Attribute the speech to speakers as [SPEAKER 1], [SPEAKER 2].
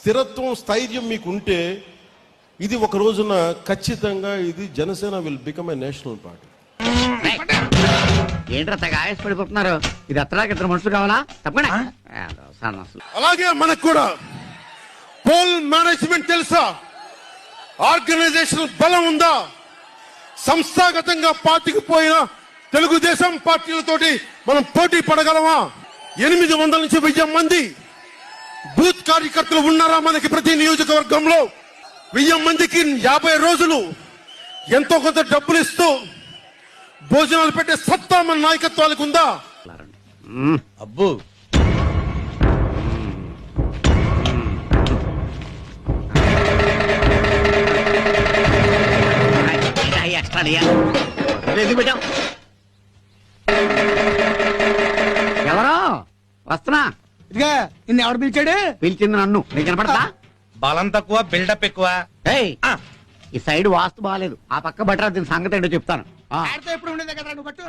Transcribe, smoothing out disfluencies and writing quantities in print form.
[SPEAKER 1] స్థిరత్వం స్థైర్యం మీకు ఉంటే ఇది ఒక రోజున ఖచ్చితంగా ఇది Janasena will become a national party.
[SPEAKER 2] ఏంట్రా తెగ ఆయాసపడిపోతున్నారు? ఇది అత్తడానికి ఇద్దరు మనుషులు కావాలా? తప్పకుండా.
[SPEAKER 1] అలాగే మనకు కూడా పోల్ మేనేజ్మెంట్ తెలుసా? ఆర్గనైజేషన్ బలం ఉందా? సంస్థాగతంగా పార్టీకి పోయిన తెలుగుదేశం పార్టీలతోటి మనం పోటీ పడగలమా? 800 నుంచి 1000 మంది బూత్ కార్యకర్తలు ఉన్నారా మనకి ప్రతి నియోజకవర్గంలో? 1000 మందికి 50 రోజులు ఎంతో కొంత డబ్బులు ఇస్తూ భోజనాలు పెట్టే సత్తా మన నాయకత్వాలకు ఉందా?
[SPEAKER 3] అబ్బు
[SPEAKER 2] ఎవరో వస్తున్నా.
[SPEAKER 4] ఇదిగా నిన్ను ఎవరు పిలిచాడు?
[SPEAKER 2] పిలిచింది నన్ను. నీకు కనపడతా?
[SPEAKER 3] బలం తక్కువ బిల్డప్ ఎక్కువ.
[SPEAKER 2] ఏయ్, ఈ సైడ్ వాస్తు బాగాలేదు. ఆ పక్క బట్రా దీని సంగతి ఏంటో చెప్తాను.
[SPEAKER 4] ఆడితో ఎప్పుడు ఉండేదే కదా నువ్వు పట్టు.